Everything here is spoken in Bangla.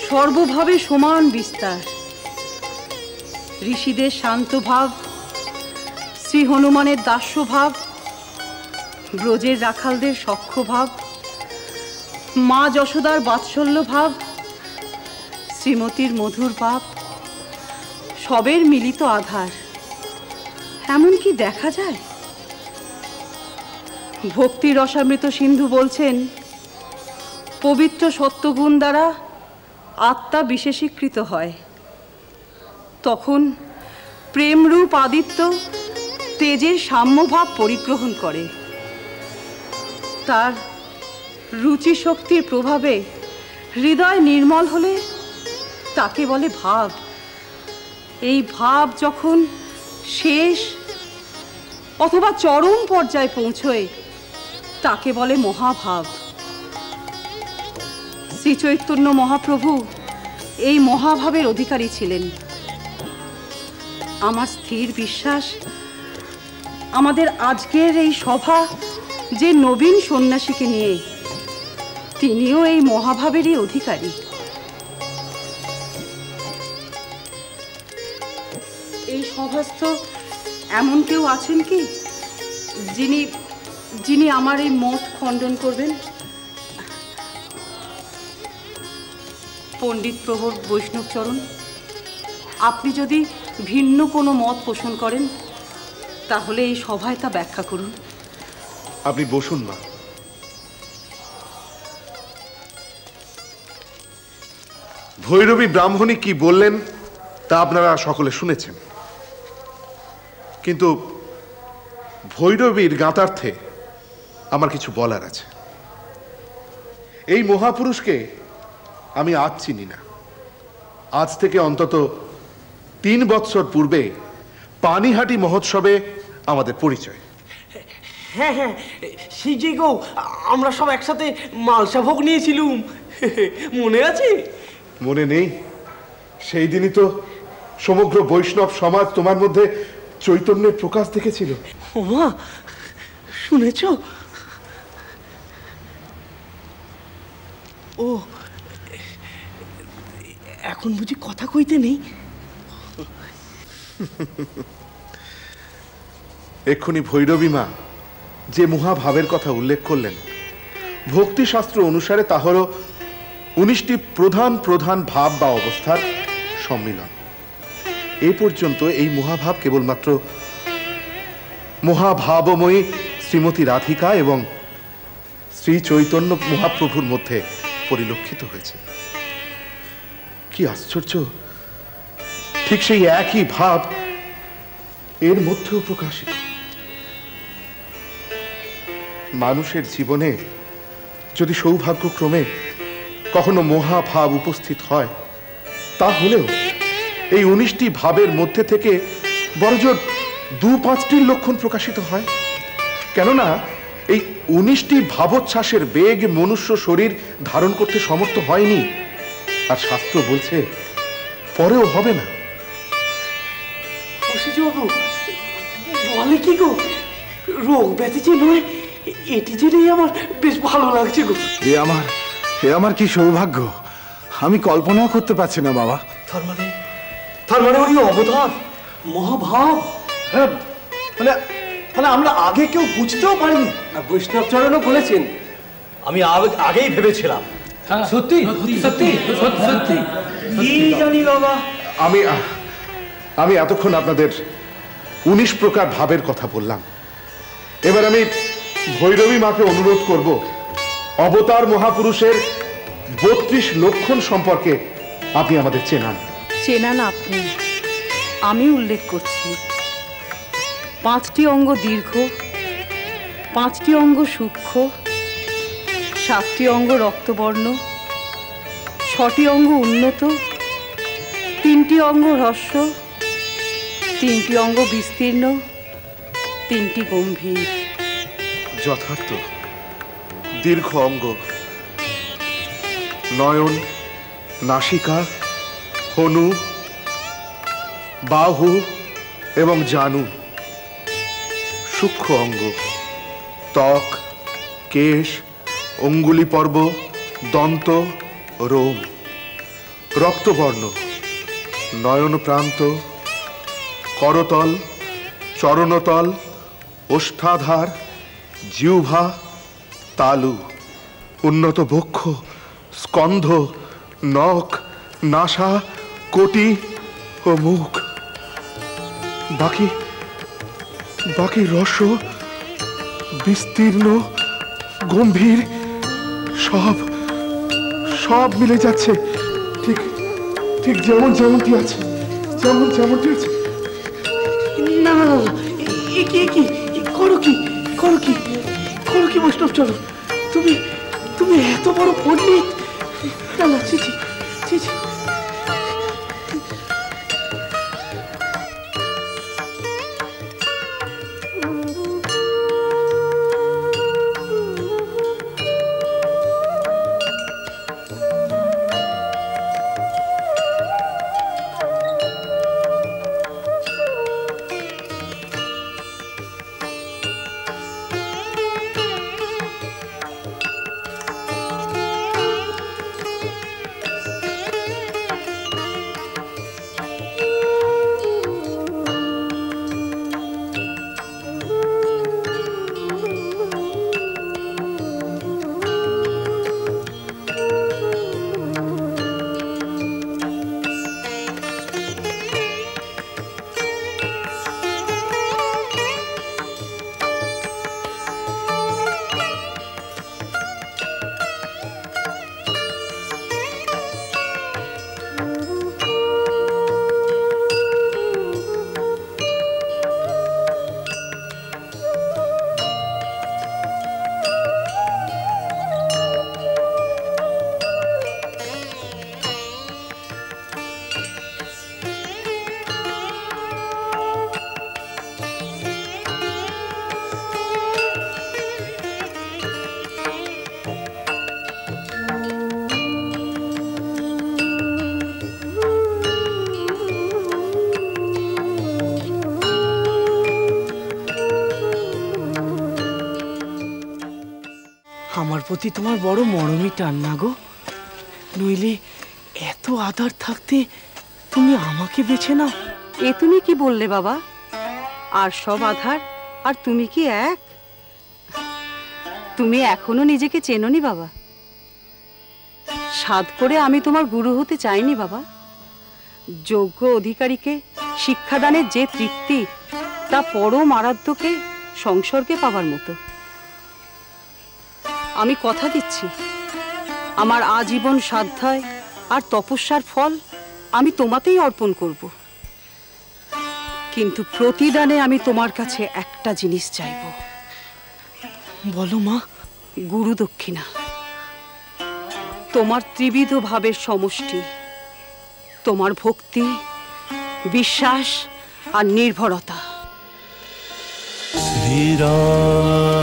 সর্বভাবে সমান বিস্তার। ঋষিদের শান্ত ভাব, শ্রী হনুমানের দাস্য ভাব, ব্রজের রাখালদের সখ্য ভাব, মা যশোদার বাৎসল্য ভাব, শ্রীমতীর মধুর ভাব, সবের মিলিত আধার এমন কি দেখা যায়? ভক্তি রসামৃত সিন্ধু বলছেন, পবিত্র সত্যগুণ দ্বারা আত্মা বিশেষীকৃত হয়। তখন প্রেমরূপ আদিত্য তেজের সাম্যভাব পরিগ্রহণ করে। তার রুচি শক্তির প্রভাবে হৃদয় নির্মল হলে তাকে বলে ভাব। এই ভাব যখন শেষ অথবা চরম পর্যায়ে পৌঁছয় তাকে বলে মহাভাব। শ্রী চৈতন্য মহাপ্রভু এই মহাভাবের অধিকারী ছিলেন। আমার স্থির বিশ্বাস, আমাদের আজকের এই সভা যে নবীন সন্ন্যাসীকে নিয়ে, তিনিও এই মহাভাবেরই অধিকারী। এই সভাস্থ এমন কেউ আছেন কি যিনি আমার এই মত খণ্ডন করবেন? পণ্ডিত প্রহর বৈষ্ণবচরণ, আপনি যদি ভিন্ন কোনো মত পোষণ করেন তাহলে এই সভায় তা ব্যাখ্যা করুন। আপনি বসুন মা। ভৈরবী ব্রাহ্মণী কি বললেন তা আপনারা সকলে শুনেছেন, কিন্তু ভৈরবীর গাঁতার্থে আমার কিছু বলার আছে। এই মহাপুরুষকে আমি আজ চিনি না। আজ থেকে অন্তত 3 বৎসর পূর্বে পানিহাটি মহোৎসবে আমাদের পরিচয়। হ্যাঁ হ্যাঁ, সেই যে গো, আমরা সব একসাথে মালসা ভোগ নিয়েছিলুম, মনে আছে? মনে নেই? সেই দিনই তো সমগ্র বৈষ্ণব সমাজ তোমার মধ্যে চৈতন্যের প্রকাশ দেখেছিল। ওমা, শুনেছ? ও, এখন বুঝি কথা কইতে নেই? এক্ষুনি ভৈরবী মা যে মহাভাবের কথা উল্লেখ করলেন, ভক্তিশাস্ত্র অনুসারে তা হল 19টি প্রধান প্রধান ভাব বা অবস্থার সম্মিলন। এ পর্যন্ত এই মহাভাব কেবলমাত্র মহাভাবময়ী শ্রীমতী রাধিকা এবং শ্রী চৈতন্য মহাপ্রভুর মধ্যে পরিলক্ষিত হয়েছে। কি আশ্চর্য, ঠিক সেই একই ভাব এর মধ্যেও প্রকাশিত। মানুষের জীবনে যদি সৌভাগ্যক্রমে কখনো মহাভাব উপস্থিত হয়, তাহলেও এই 19টি ভাবের মধ্যে থেকে বড়জোর 2-5টির লক্ষণ প্রকাশিত হয়। কেননা এই 19টি ভাবোচ্ছ্বাসের বেগ মনুষ্য শরীর ধারণ করতে সমর্থ হয়নি, আর শাস্ত্র বলছে পরেও হবে না। বলে কি গো, রোগ ব্যাধি যে নয়, এটি জেনেই আমার বেশ ভালো লাগছে গো। এ আমার কি সৌভাগ্য, আমি কল্পনাও করতে পারছি না বাবা। তার মানে ওই অবতার মহাভাব, হ্যাঁ, মানে আমরা আগে কেউ বুঝতেও পারিনি। বৈষ্ণবচরণও বলেছেন, আমি আগেই ভেবেছিলাম। সত্যি সত্যি সত্যি কি জানি বাবা। আমি এতক্ষণ আপনাদের 19 প্রকার ভাবের কথা বললাম। এবার আমি ভৈরবী মাকে অনুরোধ করব, অবতার মহাপুরুষের 32 লক্ষণ সম্পর্কে আপনি আমাদের চেনান। আপনি, আমি উল্লেখ করছি। 5টি অঙ্গ দীর্ঘ, 5টি অঙ্গ সূক্ষ্ম, 7টি অঙ্গ রক্তবর্ণ, 6টি অঙ্গ উন্নত, 3টি অঙ্গ হ্রস্ব, 3টি অঙ্গ বিস্তীর্ণ, 3টি গম্ভীর। যথার্থ দীর্ঘ অঙ্গ, নয়ন, নাসিকা, হনু, বাহু এবং জানু। সূক্ষ্ম অঙ্গ, ত্বক, কেশ, অঙ্গুলি পর্ব, দন্ত, রোম। রক্তবর্ণ, নয়ন প্রান্ত, করতল, চরণতল, ওষ্ঠাধার, জিহ্বা, তালু, উন্নত বক্ষ, স্কন্ধ, নখ, নাসা, কোটি ও মুখ। বাকি বাকি রস, বিস্তীর্ণ, গম্ভীর, সব সব মিলে যাচ্ছে, ঠিক ঠিক যেমনটি আছে, যেমনটি আছে। না না না, কি করো কি বৈষ্ণব চলো, তুমি এত বড় পণ্ডিত। না না, ছি। আমার প্রতি তোমার বড় মরমই টান না গো, নইলে এত আদর থাকতে তুমি আমাকে বেছে নাও। এ তুমি কি বললে বাবা? আর সব আধার আর তুমি কি এক? তুমি এখনো নিজেকে চেনোনি বাবা। সাধ করে আমি তোমার গুরু হতে চাইনি বাবা। যোগ্য অধিকারীকে শিক্ষাদানের যে তৃপ্তি, তা পরম আরাধ্যকে সংসর্গে পাবার মতো। আমি কথা দিচ্ছি, আমার আজীবন সাধ্যায় আর তপস্যার ফল আমি তোমাতেই অর্পণ করব। কিন্তু প্রতিদানে আমি তোমার কাছে একটা জিনিস চাইব। বলো মা। গুরু দক্ষিণা, তোমার ত্রিবিধ ভাবের সমষ্টি, তোমার ভক্তি, বিশ্বাস আর নির্ভরতা। শ্রীরাম